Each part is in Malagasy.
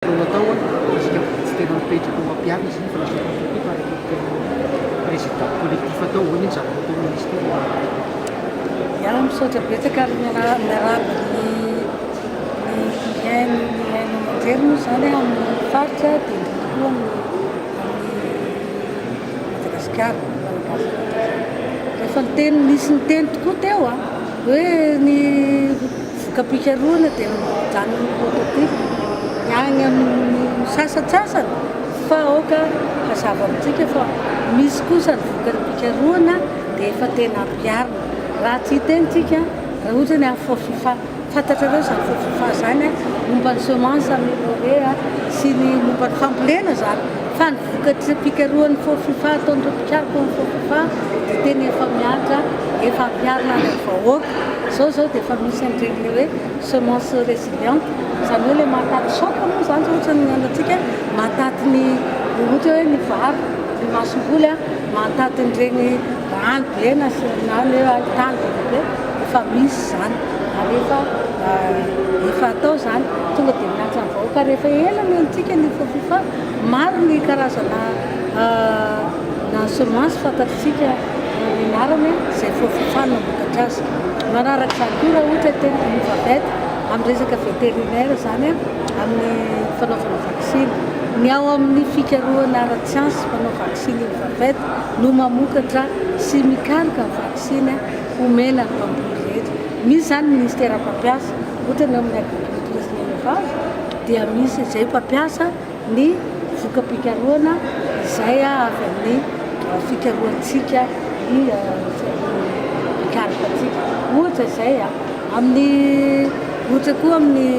Atao resaka tsy tena mipetraka eo am-piara izy io fa lasa komplike fa rehefa tena président collectif atao hoe ny zava-atao ministera. Iaho misaotra betsaka ary miarahaba ny haino aman-jery moa zany amin'ny faritra dia indrindra koa amin'ny Madagasikara malagasy. Rehefa nisy ny teny tokoa teo hoe ny voka-pikaroana dia mijanona ny politika agny amin'ny sasatsasany fa aoka hazava amintsika fa misy kosa ny voka-pikaroana dia efa tena ampiarina. Raha tsy hitentsika raha ohatra ny amin'ny FIFA fantatrareo izany FIFA zany momba ny semence améliorée sy ny momba ny fambolena zany fa ny vokatry pikaroan'ny FIFA ataon'ireo mpikaroka amin'ny FIFA dia tena efa miatra efa ampiarina ny vahoaka. Zao dia efa misy an'ireny hoe semence résiliente izany hoe ilay mahataty soka moa zany ohatra ny antsika mahataty ny ohatra hoe ny vary ny masomboly mahataty n'ireny rano be na hoe tany be efa misy zany ary efa atao zany tonga dia miatra ny vahoaka rehefa ela ny antsika ny FIFA maro ny karazana na semence fantatritsika ny anarany izay FIFA namokatra azy. Manaraka izany koa raha ohatra tena mivavety amin'ny resaka vétérinaire zany amin'ny fanaovana vaksiny ny ao amin'ny fikarohana ara-tsiansy manao vaksiny mivavety no mamokatra sy mikaroka ny vaksiny omena ny mpamboly rehetra. Misy zany ministera mpampiasa ohatra ny amin'ny agriculture sy ny élevage dia misy izay mpampiasa ny voka-pikarohana izay avy amin'ny fikarohantsika ny pikarokantsika. Ohatra izay amin'ny ohatra koa amin'ny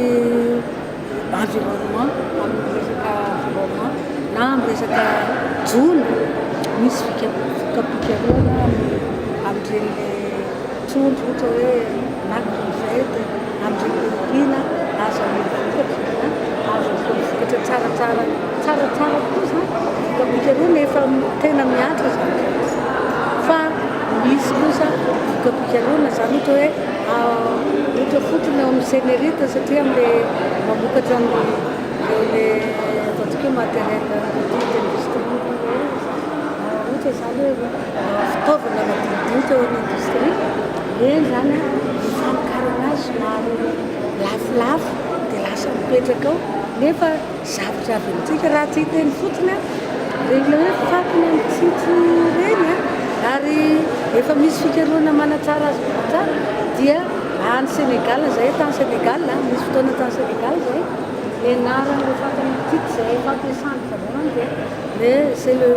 environnement amin'ny resaka environnement na amin'ny resaka jona misy voka-pikarohana amin'ireny trondro ohatra hoe nagrozety amin'ireny lopina azo amin'ny vokatra tsaratsara koa zany voka-pikarohana efa tena miatra zany fa misy kosa voka-pikarohana zany ohatra hoe ohatra fotony eo amin'ny générite satria amin'ilay mamokatra le ataontsika hoe matériel petite industrie ohatra zany hoe fitaovana madinidinika eo amin'ny industrie ireny zany fampiakarana azy somary lafolafo dia lasa mipetraka ao nefa zavatra avy amintsika raha tsy hiteny fotsiny regny hoe fakiny amin'ny tsitsy reny ary efa misy fikarohana manatsara azy tsara dia any Sénégal zay tany Sénégal misy fotoana tany Sénégal zay nianarana le fakany tsitsy zay fampiasana voalohany dia c'est le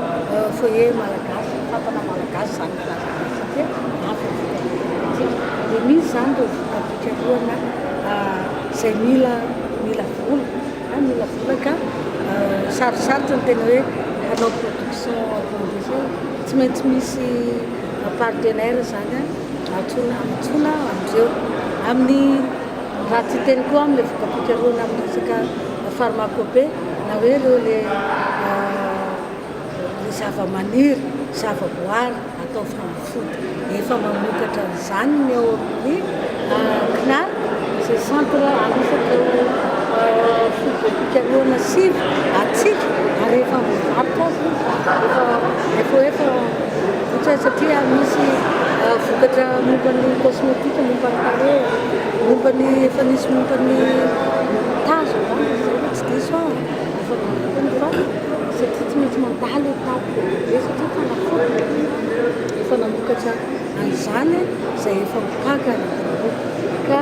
foyer malagasy fatana malagasy zany satria avy dia misy zany ireo voka-pikarohana izay mila vola ka sarosarotra ny tena hoe hanao production agricole tsy maintsy misy partenaire zany antsoina amindreo amin'ny raha tsy teny koa amin'ilay voka-pikarohana amin'ny resaka pharmacopée na hoe ireo le zava-maniry zava-boary atao fanafody efa mamokatra an'izany ny eo amin'ny CNAR izay centre anisaka voka-pikarohana sivy atsika ary efa mivarotra azy efa ohatra satria misy vokatra momban'ny kosmetika momban'ny tarehy momban'ny efa nisy momban'ny tazo tsy diso efa mamokany fa satria tsy maintsy mandalo etape be satria fanafody efa namokatra an'izany izay efa mipaka ka